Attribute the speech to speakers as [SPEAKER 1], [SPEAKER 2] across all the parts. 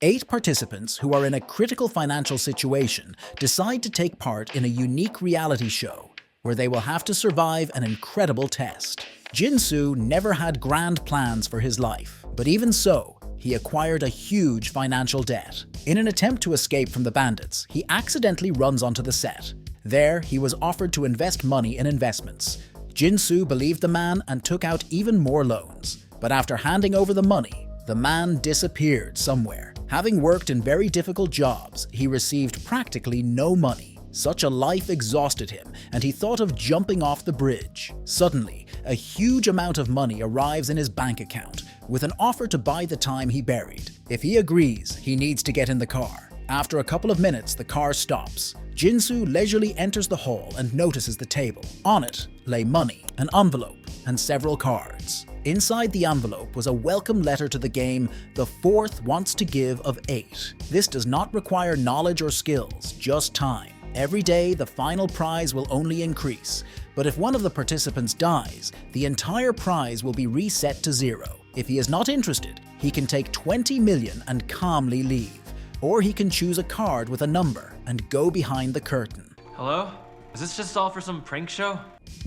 [SPEAKER 1] 8 participants who are in a critical financial situation decide to take part in a unique reality show where they will have to survive an incredible test. Jin-soo never had grand plans for his life, but even so, he acquired a huge financial debt. In an attempt to escape from the bandits, he accidentally runs onto the set. There, he was offered to invest money in investments. Jin-soo believed the man and took out even more loans. But after handing over the money, the man disappeared somewhere. Having worked in very difficult jobs, he received practically no money. Such a life exhausted him, and he thought of jumping off the bridge. Suddenly, a huge amount of money arrives in his bank account, with an offer to buy the time he buried. If he agrees, he needs to get in the car. After a couple of minutes, the car stops. Jin-soo leisurely enters the hall and notices the table. On it lay money, an envelope, and several cards. Inside the envelope was a welcome letter to the game the fourth wants to give of 8. This does not require knowledge or skills, just time. Every day, the final prize will only increase, but if one of the participants dies, the entire prize will be reset to 0. If he is not interested, he can take 20 million and calmly leave. Or he can choose a card with a number and go behind the curtain.
[SPEAKER 2] Hello? Is this just all for some prank show?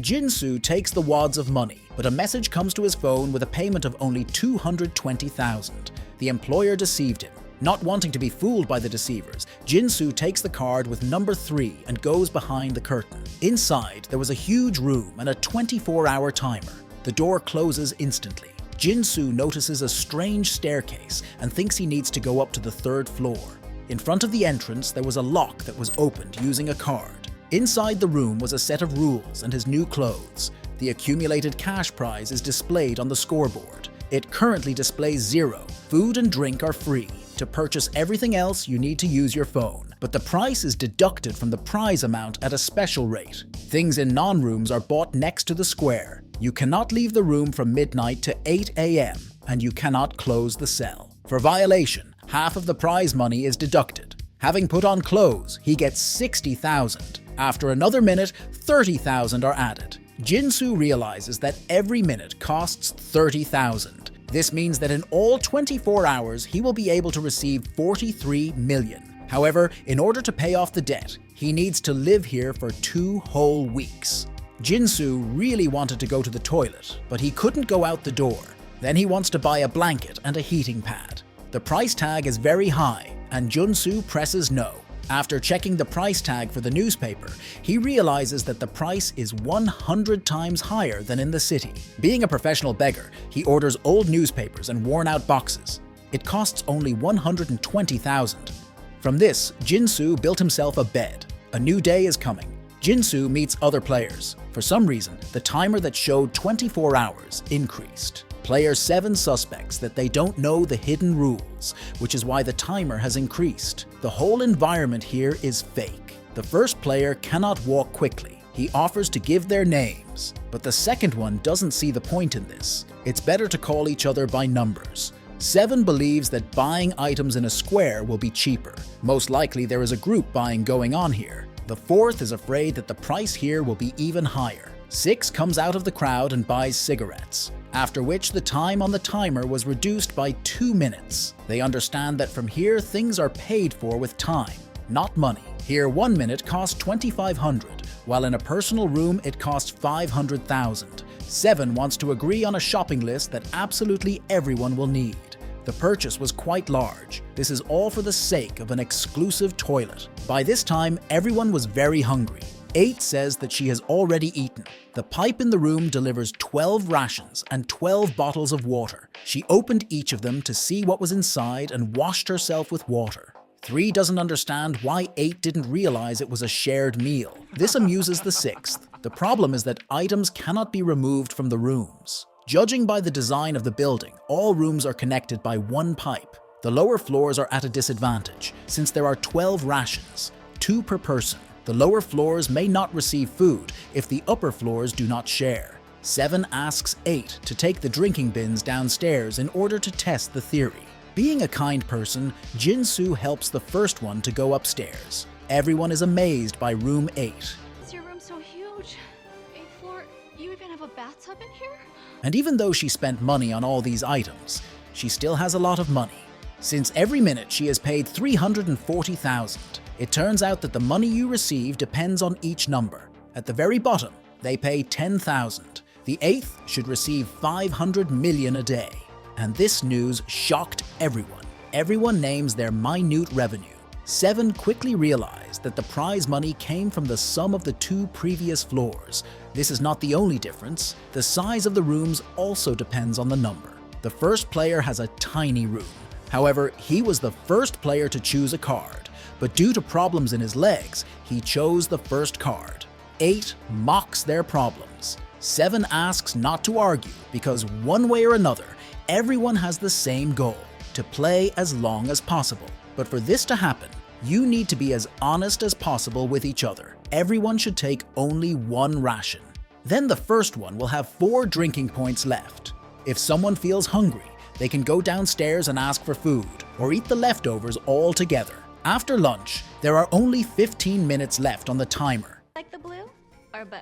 [SPEAKER 1] Jin-soo takes the wads of money, but a message comes to his phone with a payment of only 220,000. The employer deceived him. Not wanting to be fooled by the deceivers, Jin-soo takes the card with number 3 and goes behind the curtain. Inside, there was a huge room and a 24-hour timer. The door closes instantly. Jin-soo notices a strange staircase and thinks he needs to go up to the 3rd floor. In front of the entrance, there was a lock that was opened using a card. Inside the room was a set of rules and his new clothes. The accumulated cash prize is displayed on the scoreboard. It currently displays 0. Food and drink are free. To purchase everything else, you need to use your phone. But the price is deducted from the prize amount at a special rate. Things in non-rooms are bought next to the square. You cannot leave the room from midnight to 8 a.m. and you cannot close the cell. For violation, half of the prize money is deducted. Having put on clothes, he gets 60,000. After another minute, 30,000 are added. Jin-soo realizes that every minute costs 30,000. This means that in all 24 hours, he will be able to receive 43 million. However, in order to pay off the debt, he needs to live here for 2 whole weeks. Jin-soo really wanted to go to the toilet, but he couldn't go out the door. Then he wants to buy a blanket and a heating pad. The price tag is very high, and Jin-soo presses no. After checking the price tag for the newspaper, he realizes that the price is 100 times higher than in the city. Being a professional beggar, he orders old newspapers and worn-out boxes. It costs only 120,000. From this, Jin-soo built himself a bed. A new day is coming. Jin-soo meets other players. For some reason, the timer that showed 24 hours increased. Players 7 suspects that they don't know the hidden rules, which is why the timer has increased. The whole environment here is fake. The first player cannot walk quickly. He offers to give their names, but the second one doesn't see the point in this. It's better to call each other by numbers. 7 believes that buying items in a square will be cheaper. Most likely there is a group buying going on here. The 4th is afraid that the price here will be even higher. 6 comes out of the crowd and buys cigarettes, after which the time on the timer was reduced by 2 minutes. They understand that from here things are paid for with time, not money. Here 1 minute costs 2,500, while in a personal room it costs 500,000. 7 wants to agree on a shopping list that absolutely everyone will need. The purchase was quite large. This is all for the sake of an exclusive toilet. By this time, everyone was very hungry. 8 says that she has already eaten. The pipe in the room delivers 12 rations and 12 bottles of water. She opened each of them to see what was inside and washed herself with water. 3 doesn't understand why 8 didn't realize it was a shared meal. This amuses the 6th. The problem is that items cannot be removed from the rooms. Judging by the design of the building, all rooms are connected by 1 pipe. The lower floors are at a disadvantage, since there are 12 rations, 2 per person. The lower floors may not receive food if the upper floors do not share. 7 asks 8 to take the drinking bins downstairs in order to test the theory. Being a kind person, Jin-soo helps the first one to go upstairs. Everyone is amazed by room 8.
[SPEAKER 3] Is your room so huge? 8th floor, you even have a bathtub in here?
[SPEAKER 1] And even though she spent money on all these items, she still has a lot of money. Since every minute she is paid 340,000. It turns out that the money you receive depends on each number. At the very bottom, they pay 10,000. The 8th should receive 500 million a day. And this news shocked everyone. Everyone names their minute revenue. 7 quickly realized that the prize money came from the sum of the 2 previous floors. This is not the only difference. The size of the rooms also depends on the number. The first player has a tiny room. However, he was the first player to choose a card, but due to problems in his legs, he chose the first card. 8 mocks their problems. 7 asks not to argue because one way or another, everyone has the same goal, to play as long as possible. But for this to happen, you need to be as honest as possible with each other. Everyone should take only 1 ration. Then the first one will have 4 drinking points left. If someone feels hungry, they can go downstairs and ask for food, or eat the leftovers all together. After lunch, there are only 15 minutes left on the timer.
[SPEAKER 3] Like the blue or both?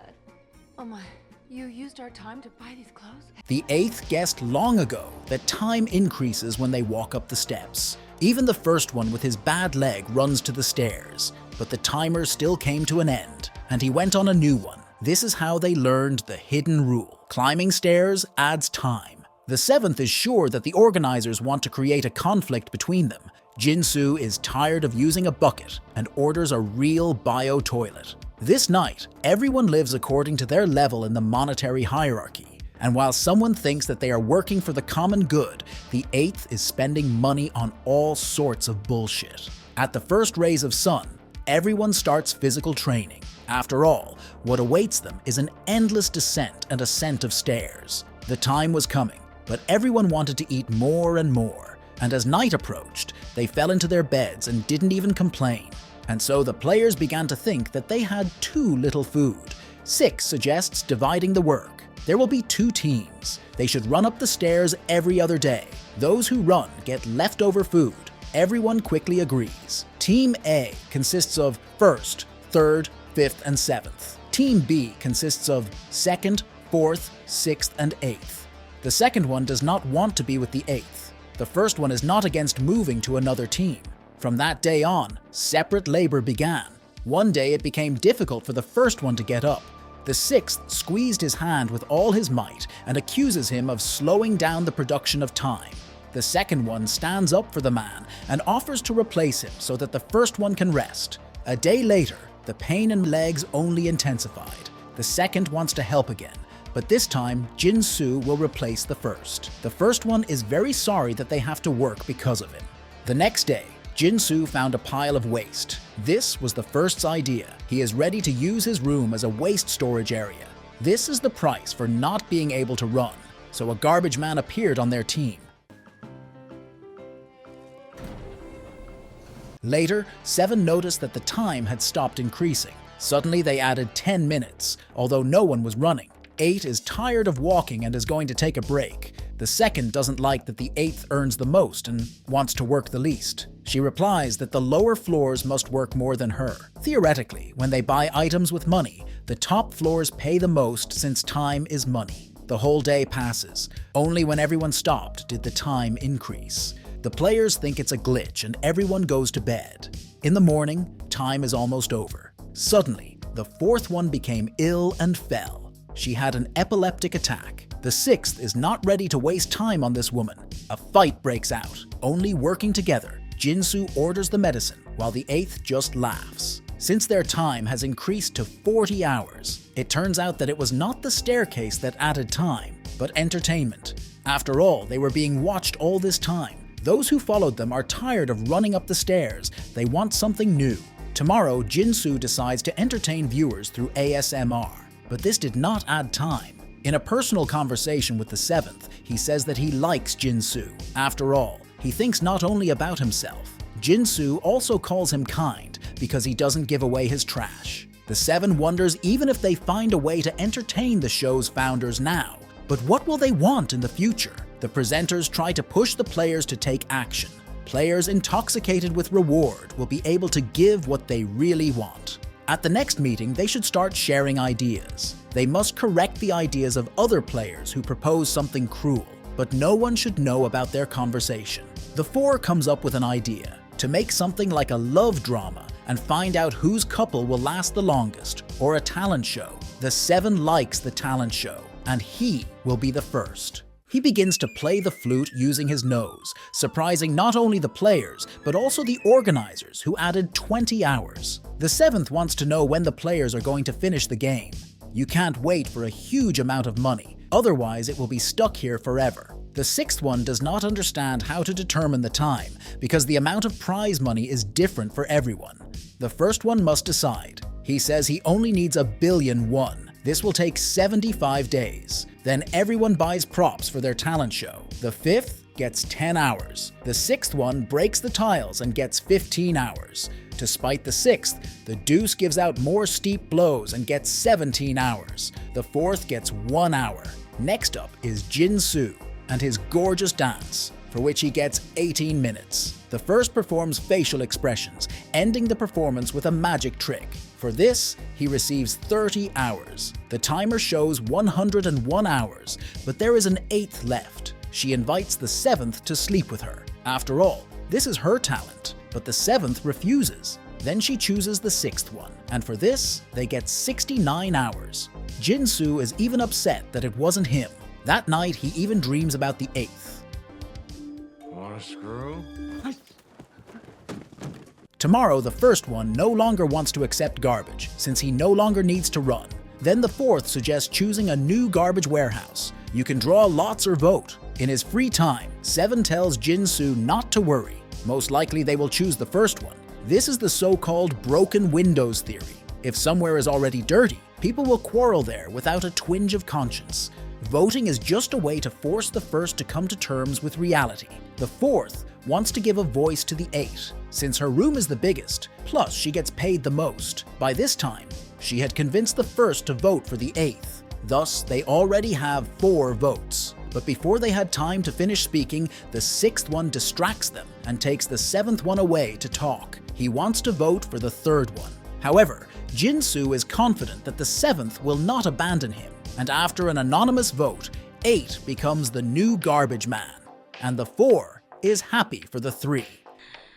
[SPEAKER 4] Oh my, you used our time to buy these clothes?
[SPEAKER 1] The 8th guessed long ago that time increases when they walk up the steps. Even the first one with his bad leg runs to the stairs, but the timer still came to an end, and he went on a new one. This is how they learned the hidden rule. Climbing stairs adds time. The 7th is sure that the organizers want to create a conflict between them. Jin-soo is tired of using a bucket and orders a real bio-toilet. This night, everyone lives according to their level in the monetary hierarchy. And while someone thinks that they are working for the common good, the 8th is spending money on all sorts of bullshit. At the first rays of sun, everyone starts physical training. After all, what awaits them is an endless descent and ascent of stairs. The time was coming, but everyone wanted to eat more and more. And as night approached, they fell into their beds and didn't even complain. And so the players began to think that they had too little food. 6 suggests dividing the work. There will be 2 teams. They should run up the stairs every other day. Those who run get leftover food. Everyone quickly agrees. Team A consists of 1st, 3rd, 5th, and 7th. Team B consists of 2nd, 4th, 6th, and 8th. The second one does not want to be with the 8th. The first one is not against moving to another team. From that day on, separate labor began. One day it became difficult for the first one to get up. The 6th squeezed his hand with all his might and accuses him of slowing down the production of time. The second one stands up for the man and offers to replace him so that the first one can rest. A day later, the pain in legs only intensified. The second wants to help again, but this time Jin-soo will replace the first. The first one is very sorry that they have to work because of him. The next day, Jin-soo found a pile of waste. This was the first's idea. He is ready to use his room as a waste storage area. This is the price for not being able to run, so a garbage man appeared on their team. Later, 7 noticed that the time had stopped increasing. Suddenly they added 10 minutes, although no one was running. 8 is tired of walking and is going to take a break. The second doesn't like that the 8th earns the most and wants to work the least. She replies that the lower floors must work more than her. Theoretically, when they buy items with money, the top floors pay the most since time is money. The whole day passes. Only when everyone stopped did the time increase. The players think it's a glitch and everyone goes to bed. In the morning, time is almost over. Suddenly, the 4th one became ill and fell. She had an epileptic attack. The 6th is not ready to waste time on this woman. A fight breaks out. Only working together, Jin-soo orders the medicine, while the 8th just laughs. Since their time has increased to 40 hours, it turns out that it was not the staircase that added time, but entertainment. After all, they were being watched all this time. Those who followed them are tired of running up the stairs. They want something new. Tomorrow, Jin-soo decides to entertain viewers through ASMR, but this did not add time. In a personal conversation with the 7th, he says that he likes Jin-soo. After all, he thinks not only about himself. Jin-soo also calls him kind because he doesn't give away his trash. The 7 wonders even if they find a way to entertain the show's founders now. But what will they want in the future? The presenters try to push the players to take action. Players intoxicated with reward will be able to give what they really want. At the next meeting, they should start sharing ideas. They must correct the ideas of other players who propose something cruel. but no one should know about their conversation. The 4 comes up with an idea to make something like a love drama and find out whose couple will last the longest, or a talent show. The 7 likes the talent show, and he will be the first. He begins to play the flute using his nose, surprising not only the players, but also the organizers, who added 20 hours. The 7th wants to know when the players are going to finish the game. You can't wait for a huge amount of money, otherwise it will be stuck here forever. The 6th one does not understand how to determine the time, because the amount of prize money is different for everyone. The first one must decide. He says he only needs 1,000,000,001. This will take 75 days. Then everyone buys props for their talent show. The 5th gets 10 hours. The 6th one breaks the tiles and gets 15 hours. To spite the 6th, the deuce gives out more steep blows and gets 17 hours. The 4th gets 1 hour. Next up is Jin-soo and his gorgeous dance, for which he gets 18 minutes. The first performs facial expressions, ending the performance with a magic trick. For this, he receives 30 hours. The timer shows 101 hours, but there is an 8th left. She invites the 7th to sleep with her. After all, this is her talent, but the 7th refuses. Then she chooses the 6th one, and for this, they get 69 hours. Jin-soo is even upset that it wasn't him. That night, he even dreams about the 8th.
[SPEAKER 2] Wanna screw?
[SPEAKER 1] Tomorrow, the first one no longer wants to accept garbage, since he no longer needs to run. Then the 4th suggests choosing a new garbage warehouse. You can draw lots or vote. In his free time, 7 tells Jin-soo not to worry. Most likely they will choose the first one. This is the so-called broken windows theory. If somewhere is already dirty, people will quarrel there without a twinge of conscience. Voting is just a way to force the first to come to terms with reality. The 4th wants to give a voice to the 8, since her room is the biggest, plus she gets paid the most. By this time, she had convinced the first to vote for the 8th. Thus, they already have 4 votes. But before they had time to finish speaking, the 6th one distracts them and takes the 7th one away to talk. He wants to vote for the 3rd one. However, Jin-soo is confident that the 7th will not abandon him, and after an anonymous vote, 8 becomes the new garbage man, and the 4 is happy for the 3.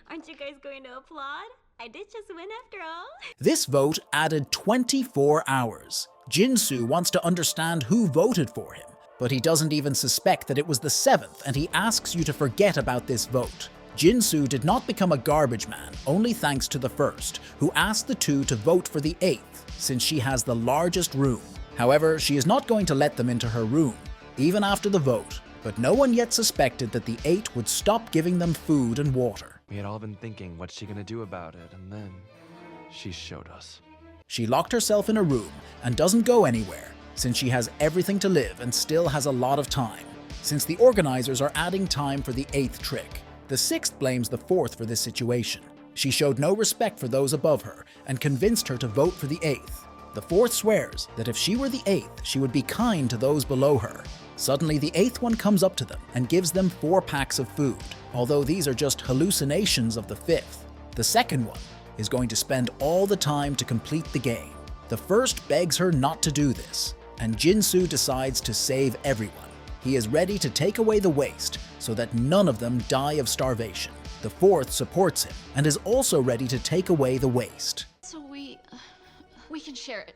[SPEAKER 5] Aren't you guys going to applaud? I did just win after all.
[SPEAKER 1] This vote added 24 hours. Jin-soo wants to understand who voted for him, but he doesn't even suspect that it was the 7th, and he asks you to forget about this vote. Jin-soo did not become a garbage man only thanks to the first, who asked the 2 to vote for the 8th, since she has the largest room. However, she is not going to let them into her room, even after the vote. But no one yet suspected that the 8 would stop giving them food and water.
[SPEAKER 2] We had all been thinking, what's she gonna do about it? And then she showed us.
[SPEAKER 1] She locked herself in a room and doesn't go anywhere, since she has everything to live and still has a lot of time, since the organizers are adding time for the 8th trick. The 6th blames the 4th for this situation. She showed no respect for those above her and convinced her to vote for the 8th. The 4th swears that if she were the 8th, she would be kind to those below her. Suddenly, the 8th one comes up to them and gives them 4 packs of food, although these are just hallucinations of the 5th. The second one is going to spend all the time to complete the game. The first begs her not to do this, and Jin-soo decides to save everyone. He is ready to take away the waste so that none of them die of starvation. The 4th supports him and is also ready to take away the waste.
[SPEAKER 3] So we can share it.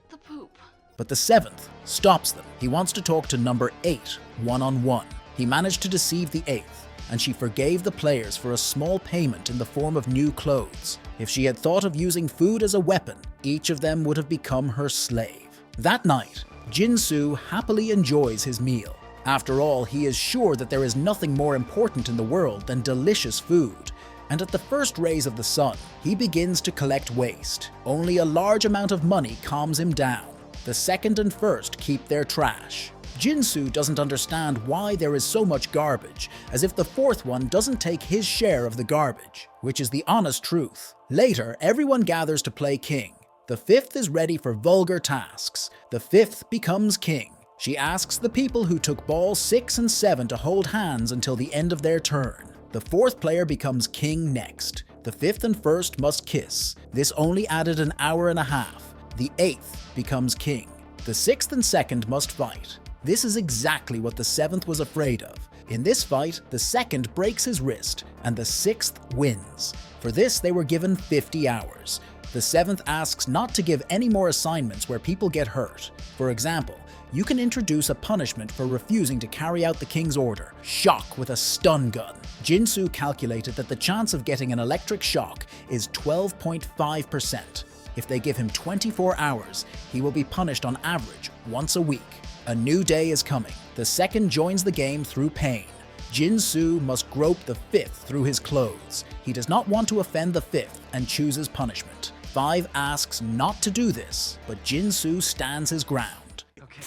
[SPEAKER 3] The poop.
[SPEAKER 1] But the 7th stops them. He wants to talk to number 8 one-on-one. He managed to deceive the 8th, and she forgave the players for a small payment in the form of new clothes. If she had thought of using food as a weapon, each of them would have become her slave. That night, Jin-soo happily enjoys his meal. After all, he is sure that there is nothing more important in the world than delicious food. And at the first rays of the sun, he begins to collect waste. Only a large amount of money calms him down. The 2nd and 1st keep their trash. Jin-soo doesn't understand why there is so much garbage, as if the 4th one doesn't take his share of the garbage, which is the honest truth. Later, everyone gathers to play king. The 5th is ready for vulgar tasks. The 5th becomes king. She asks the people who took balls 6 and 7 to hold hands until the end of their turn. The 4th player becomes king next. The 5th and 1st must kiss. This only added an hour and a half. The 8th becomes king. The 6th and 2nd must fight. This is exactly what the 7th was afraid of. In this fight, the 2nd breaks his wrist, and the 6th wins. For this, they were given 50 hours. The 7th asks not to give any more assignments where people get hurt. For example, you can introduce a punishment for refusing to carry out the king's order, shock with a stun gun. Jinsu calculated that the chance of getting an electric shock is 12.5%. If they give him 24 hours, he will be punished on average once a week. A new day is coming. The 2nd joins the game through pain. Jinsu must grope the 5th through his clothes. He does not want to offend the 5th and chooses punishment. 5 asks not to do this, but Jinsu stands his ground.
[SPEAKER 2] Okay,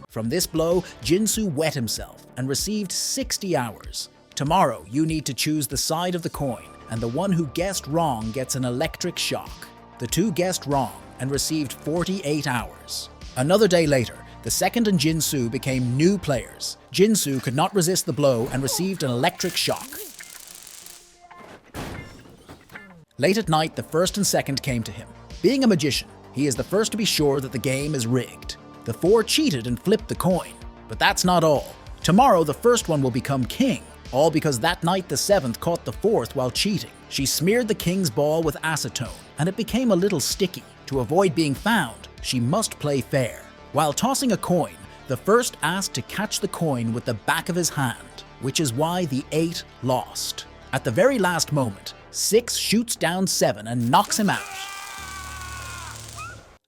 [SPEAKER 1] From this blow, Jinsu wet himself and received 60 hours. Tomorrow, you need to choose the side of the coin, and the one who guessed wrong gets an electric shock. The 2 guessed wrong and received 48 hours. Another day later, the 2nd and Jinsu became new players. Jinsu could not resist the blow and received an electric shock. Late at night, the 1st and 2nd came to him. Being a magician, he is the first to be sure that the game is rigged. The 4 cheated and flipped the coin. But that's not all. Tomorrow, the 1st one will become king, all because that night the 7th caught the 4th while cheating. She smeared the king's ball with acetone, and it became a little sticky. To avoid being found, she must play fair. While tossing a coin, the 1st asked to catch the coin with the back of his hand, which is why the 8 lost. At the very last moment, 6 shoots down 7 and knocks him out.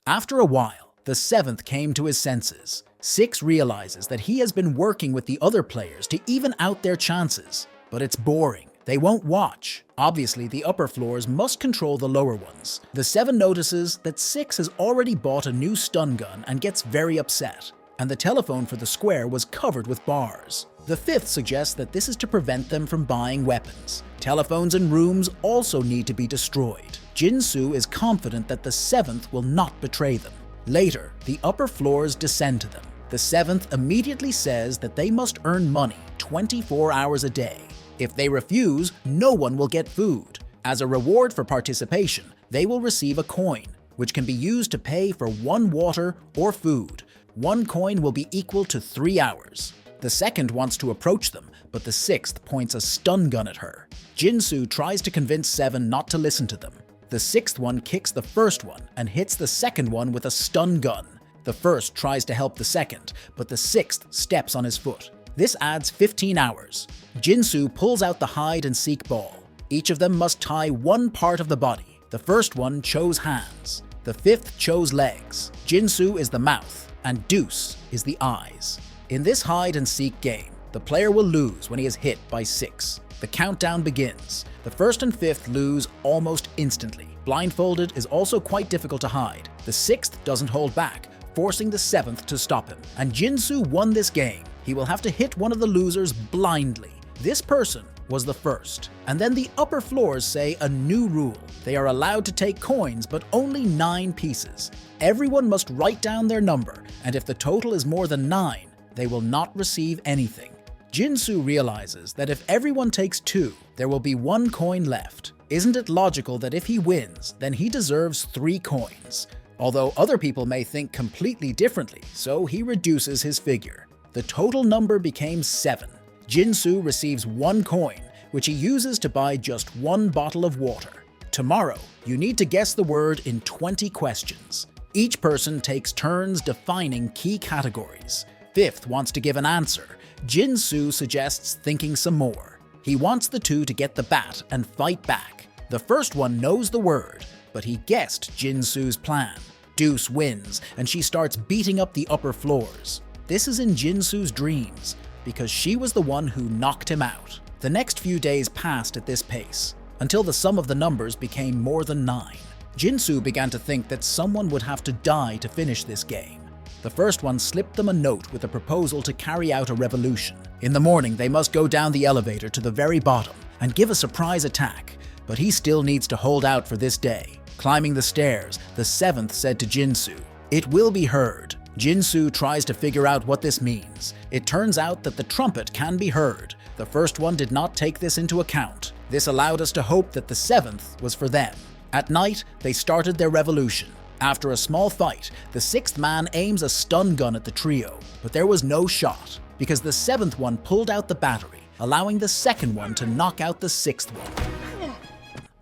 [SPEAKER 1] After a while, the 7th came to his senses. 6 realizes that he has been working with the other players to even out their chances. But it's boring. They won't watch. Obviously, the upper floors must control the lower ones. The 7 notices that 6 has already bought a new stun gun and gets very upset. And the telephone for the square was covered with bars. The 5th suggests that this is to prevent them from buying weapons. Telephones and rooms also need to be destroyed. Jinsu is confident that the 7th will not betray them. Later, the upper floors descend to them. The 7th immediately says that they must earn money 24 hours a day. If they refuse, no one will get food. As a reward for participation, they will receive a coin, which can be used to pay for 1 water or food. 1 coin will be equal to 3 hours. The 2nd wants to approach them, but the 6th points a stun gun at her. Jinsu tries to convince 7 not to listen to them. The 6th one kicks the 1st one and hits the 2nd one with a stun gun. The 1st tries to help the 2nd, but the 6th steps on his foot. This adds 15 hours. Jinsu pulls out the hide and seek ball. Each of them must tie 1 part of the body. The 1st one chose hands. The 5th chose legs. Jinsu is the mouth, and Deuce is the eyes. In this hide and seek game, the player will lose when he is hit by 6. The countdown begins. The 1st and 5th lose almost instantly. Blindfolded is also quite difficult to hide. The 6th doesn't hold back, forcing the 7th to stop him. And Jinsu won this game. He will have to hit one of the losers blindly. This person was the 1st. And then the upper floors say a new rule. They are allowed to take coins, but only 9 pieces. Everyone must write down their number, and if the total is more than 9, they will not receive anything. Jinsu realizes that if everyone takes 2, there will be 1 coin left. Isn't it logical that if he wins, then he deserves 3 coins? Although other people may think completely differently, so he reduces his figure. The total number became 7. Jinsu receives 1 coin, which he uses to buy just 1 bottle of water. Tomorrow, you need to guess the word in 20 questions. Each person takes turns defining key categories. 5th wants to give an answer. Jinsu suggests thinking some more. He wants the 2 to get the bat and fight back. The 1st one knows the word, but he guessed Jinsu's plan. Deuce wins, and she starts beating up the upper floors. This is in Jinsu's dreams, because she was the one who knocked him out. The next few days passed at this pace, until the sum of the numbers became more than 9. Jinsu began to think that someone would have to die to finish this game. The 1st one slipped them a note with a proposal to carry out a revolution. In the morning, they must go down the elevator to the very bottom and give a surprise attack, but he still needs to hold out for this day. Climbing the stairs, the 7th said to Jinsu, "It will be heard." Jinsu tries to figure out what this means. It turns out that the trumpet can be heard. The 1st one did not take this into account. This allowed us to hope that the 7th was for them. At night, they started their revolution. After a small fight, the sixth man aims a stun gun at the trio, but there was no shot, because the seventh one pulled out the battery, allowing the second one to knock out the sixth one.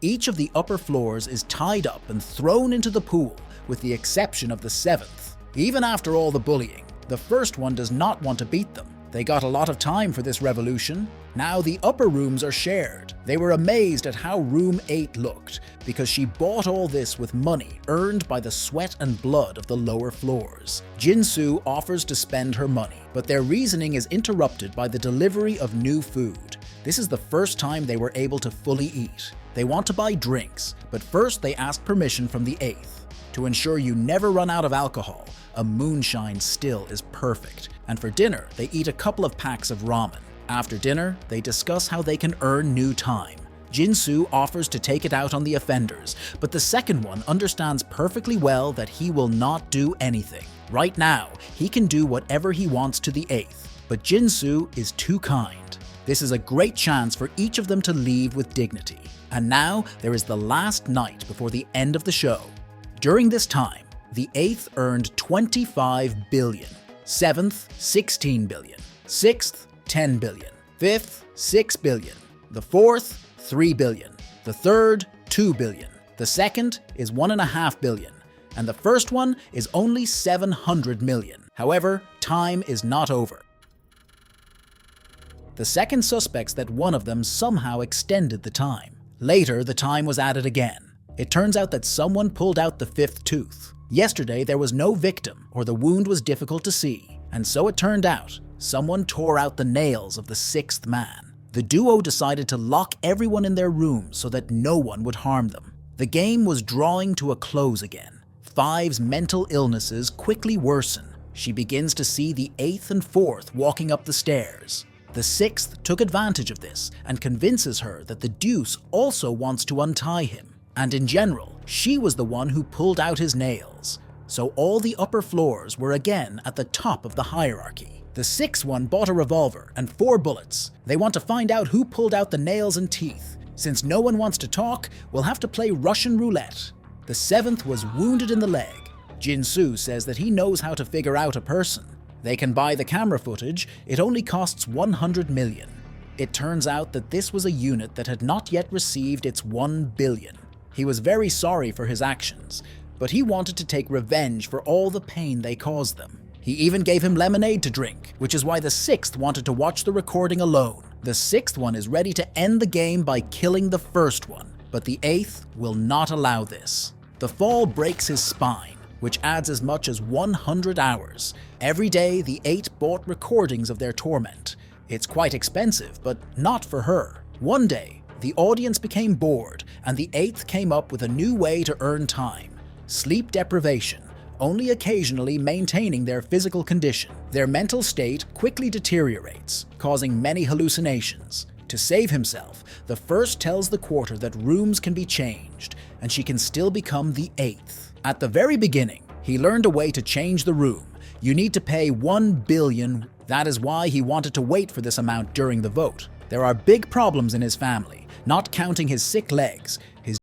[SPEAKER 1] Each of the upper floors is tied up and thrown into the pool, with the exception of the seventh. Even after all the bullying, the first one does not want to beat them. They got a lot of time for this revolution. Now the upper rooms are shared. They were amazed at how room 8 looked, because she bought all this with money earned by the sweat and blood of the lower floors. Jin-soo offers to spend her money, but their reasoning is interrupted by the delivery of new food. This is the first time they were able to fully eat. They want to buy drinks, but first they ask permission from the 8th. To ensure you never run out of alcohol, a moonshine still is perfect. And for dinner, they eat a couple of packs of ramen. After dinner, they discuss how they can earn new time. Jin-soo offers to take it out on the offenders, but the second one understands perfectly well that he will not do anything. Right now, he can do whatever he wants to the 8th, but Jin-soo is too kind. This is a great chance for each of them to leave with dignity. And now, there is the last night before the end of the show. During this time, the 8th earned 25 billion, 7th 16 billion, 6th 10 billion, 5th 6 billion, the 4th 3 billion, the 3rd 2 billion, the 2nd is 1.5 billion, and the first one is only 700 million. However, time is not over. The second suspects that one of them somehow extended the time. Later, the time was added again. It turns out that someone pulled out the 5th tooth. Yesterday, there was no victim, or the wound was difficult to see, and so it turned out, someone tore out the nails of the 6th man. The duo decided to lock everyone in their rooms so that no one would harm them. The game was drawing to a close again. Five's mental illnesses quickly worsen. She begins to see the 8th and 4th walking up the stairs. The 6th took advantage of this and convinces her that the deuce also wants to untie him. And in general, she was the one who pulled out his nails. So all the upper floors were again at the top of the hierarchy. The 6th one bought a revolver and 4 bullets. They want to find out who pulled out the nails and teeth. Since no one wants to talk, we'll have to play Russian roulette. The 7th was wounded in the leg. Jin-soo says that he knows how to figure out a person. They can buy the camera footage, it only costs 100 million. It turns out that this was a unit that had not yet received its 1 billion. He was very sorry for his actions, but he wanted to take revenge for all the pain they caused them. He even gave him lemonade to drink, which is why the 6th wanted to watch the recording alone. The 6th one is ready to end the game by killing the first one, but the 8th will not allow this. The fall breaks his spine, which adds as much as 100 hours. Every day, the 8 bought recordings of their torment. It's quite expensive, but not for her. One day, the audience became bored, and the 8th came up with a new way to earn time. Sleep deprivation, only occasionally maintaining their physical condition. Their mental state quickly deteriorates, causing many hallucinations. To save himself, the first tells the quarter that rooms can be changed, and she can still become the 8th. At the very beginning, he learned a way to change the room. You need to pay 1 billion. That is why he wanted to wait for this amount during the vote. There are big problems in his family, not counting his sick legs. His